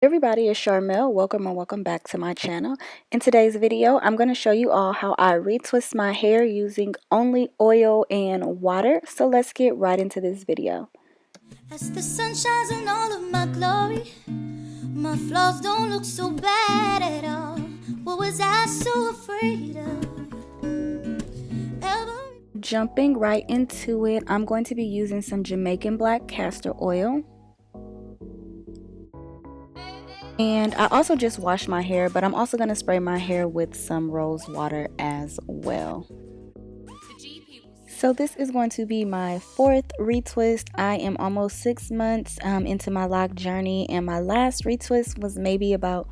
Everybody, it's Sharmel. Welcome and welcome back to my channel. In today's video, I'm going to show you all how I retwist my hair using only oil and water. So let's get right into this video. As the sun shines on all of my glory, my flaws don't look so bad at all. What was I so afraid of? Jumping right into it, I'm going to be using some Jamaican black castor oil. And I also just washed my hair, but I'm also going to spray my hair with some rose water as well. So this is going to be my fourth retwist. I am almost 6 months into my lock journey, and my last retwist was maybe about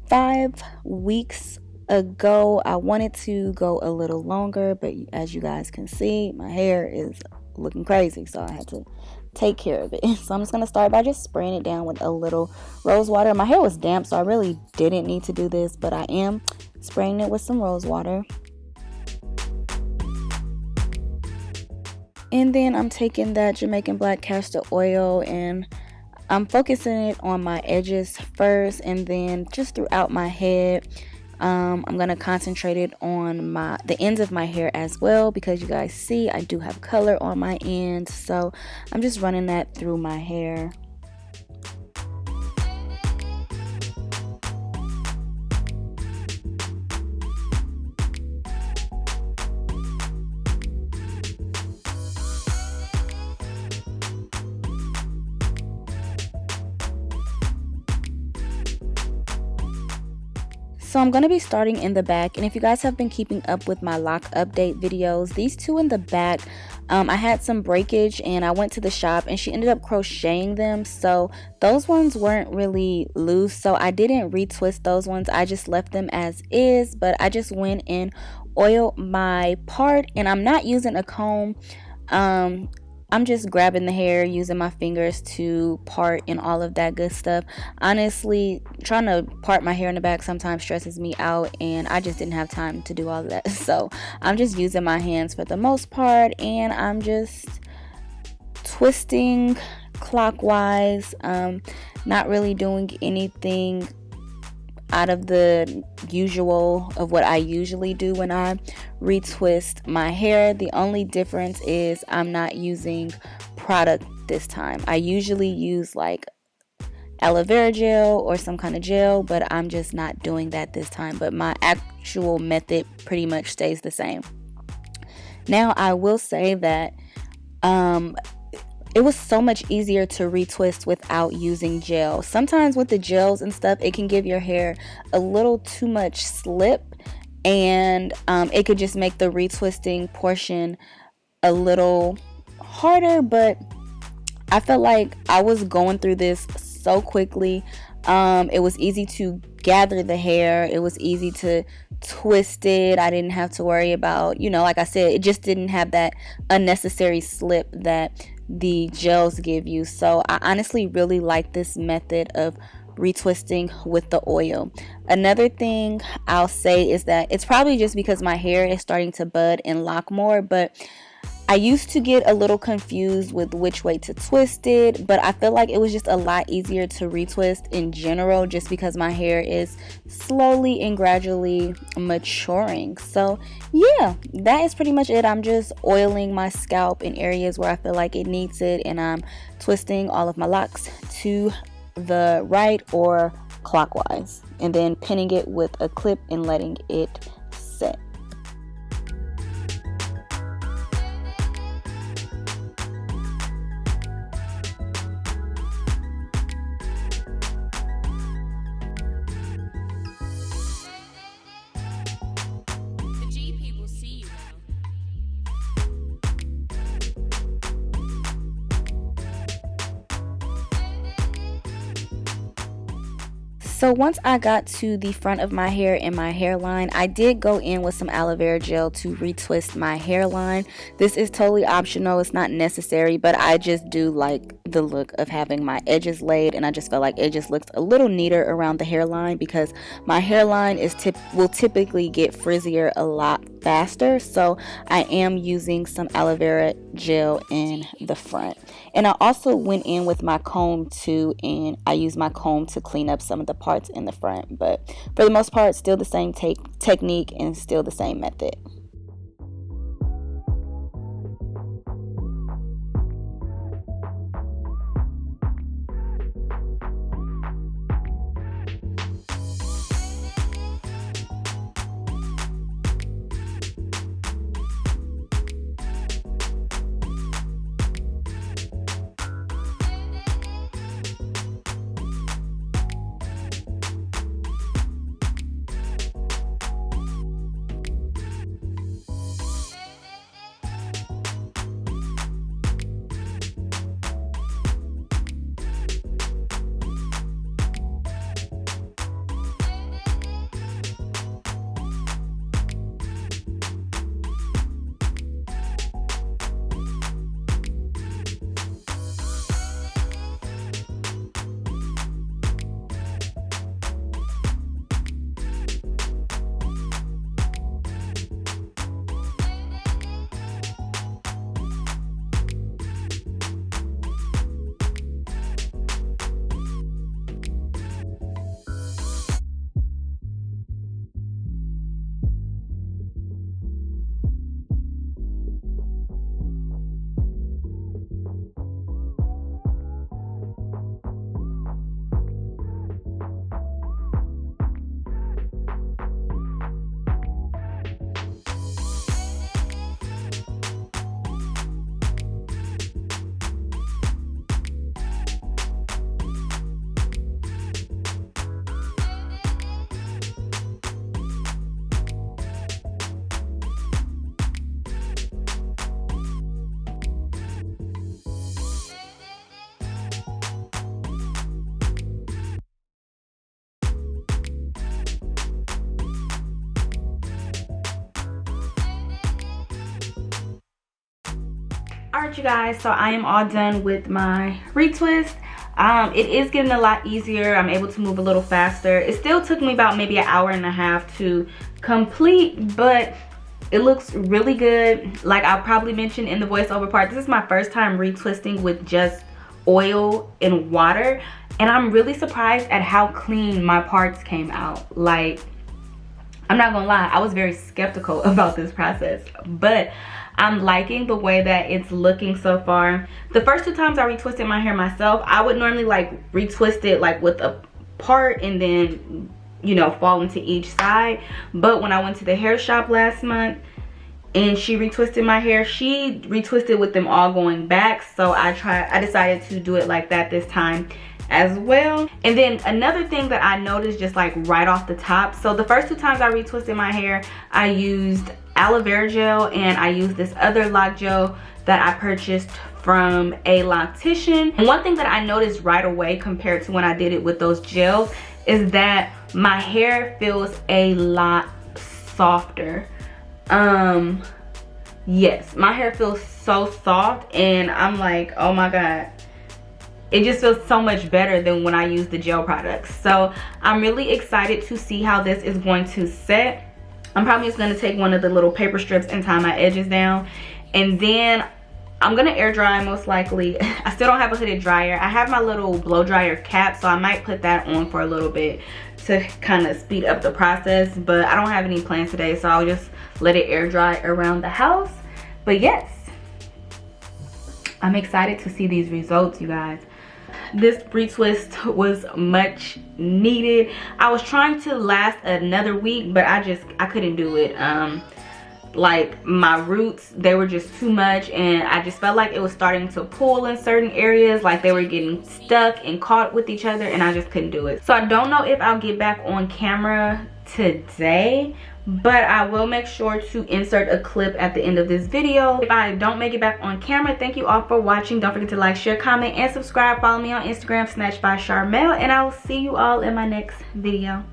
5 weeks ago. I wanted to go a little longer, but as you guys can see, my hair is looking crazy, so I had to take care of it. So I'm just going to start by just spraying it down with a little rose water. My hair was damp, so I really didn't need to do this, but I am spraying it with some rose water. And then I'm taking that Jamaican black castor oil and I'm focusing it on my edges first, and then just throughout my head. I'm going to concentrate it on the ends of my hair as well, because you guys see I do have color on my ends. So I'm just running that through my hair. So I'm going to be starting in the back, and if you guys have been keeping up with my lock update videos, these two in the back, I had some breakage and I went to the shop and she ended up crocheting them, so those ones weren't really loose, so I didn't retwist those ones. I just left them as is, but I just went and oiled my part, and I'm not using a comb. I'm just grabbing the hair, using my fingers to part and all of that good stuff. Honestly, trying to part my hair in the back sometimes stresses me out, and I just didn't have time to do all of that. So I'm just using my hands for the most part, and I'm just twisting clockwise, not really doing anything out of the usual of what I usually do when I retwist my hair. The only difference is I'm not using product this time. I usually use like aloe vera gel or some kind of gel, but I'm just not doing that this time. But my actual method pretty much stays the same. Now I will say that it was so much easier to retwist without using gel. Sometimes with the gels and stuff, it can give your hair a little too much slip, and it could just make the retwisting portion a little harder. But I felt like I was going through this so quickly. It was easy to gather the hair. It was easy to twist it. I didn't have to worry about, like I said, it just didn't have that unnecessary slip that the gels give you. So I honestly really like this method of retwisting with the oil. Another thing I'll say is that it's probably just because my hair is starting to bud and lock more, but I used to get a little confused with which way to twist it, but I feel like it was just a lot easier to retwist in general, just because my hair is slowly and gradually maturing. So yeah, that is pretty much it. I'm just oiling my scalp in areas where I feel like it needs it, and I'm twisting all of my locks to the right or clockwise, and then pinning it with a clip and letting it set. So once I got to the front of my hair and my hairline, I did go in with some aloe vera gel to retwist my hairline. This is totally optional. It's not necessary, but I just do like the look of having my edges laid, and I just felt like it just looks a little neater around the hairline, because my hairline will typically get frizzier a lot faster. So I am using some aloe vera gel in the front. And I also went in with my comb too, and I used my comb to clean up some of the parts in the front. But for the most part, still the same technique and still the same method. Alright you guys, so I am all done with my retwist. It is getting a lot easier. I'm able to move a little faster. It still took me about maybe an hour and a half to complete, but it looks really good. Like I probably mentioned in the voiceover part, this is my first time retwisting with just oil and water, and I'm really surprised at how clean my parts came out. Like, I'm not gonna lie, I was very skeptical about this process, but I'm liking the way that it's looking so far. The first 2 times I retwisted my hair myself, I would normally like retwist it like with a part and then, you know, fall into each side. But when I went to the hair shop last month and she retwisted my hair, she retwisted with them all going back. So I decided to do it like that this time as well. And then another thing that I noticed just like right off the top, so the first 2 times I retwisted my hair, I used aloe vera gel and I used this other lock gel that I purchased from a loctician. And one thing that I noticed right away compared to when I did it with those gels is that my hair feels a lot softer. Yes, my hair feels so soft and I'm like, oh my god, it just feels so much better than when I use the gel products. So I'm really excited to see how this is going to set. I'm probably just gonna take one of the little paper strips and tie my edges down, and then I'm gonna air dry most likely. I still don't have a hooded dryer. I have my little blow dryer cap, so I might put that on for a little bit to kind of speed up the process, but I don't have any plans today, so I'll just let it air dry around the house. But yes, I'm excited to see these results, you guys. This retwist was much needed. I was trying to last another week, but I couldn't do it. Like my roots, they were just too much, and I just felt like it was starting to pull in certain areas, like they were getting stuck and caught with each other, and I just couldn't do it. So I don't know if I'll get back on camera today, but I will make sure to insert a clip at the end of this video. If I don't make it back on camera, thank you all for watching. Don't forget to like, share, comment, and subscribe. Follow me on Instagram, Snatched by Sharmel, and I will see you all in my next video.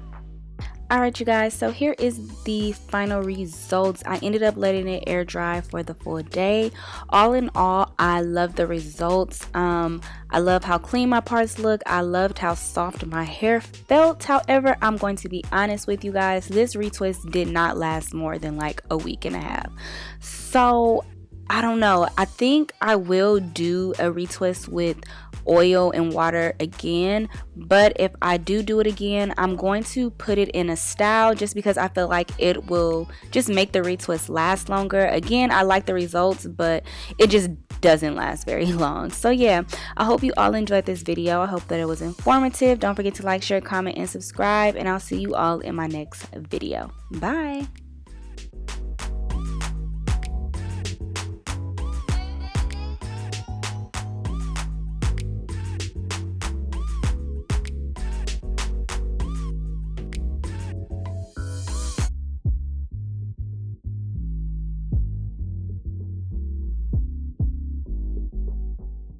Alright you guys, so here is the final results. I ended up letting it air dry for the full day. All in all, I love the results. I love how clean my parts look. I loved how soft my hair felt. However, I'm going to be honest with you guys, this retwist did not last more than like a week and a half. So I don't know. I think I will do a retwist with oil and water again, but if I do it again, I'm going to put it in a style just because I feel like it will just make the retwist last longer. Again, I like the results, but it just doesn't last very long. So yeah, I hope you all enjoyed this video. I hope that it was informative. Don't forget to like, share, comment, and subscribe, and I'll see you all in my next video. Bye.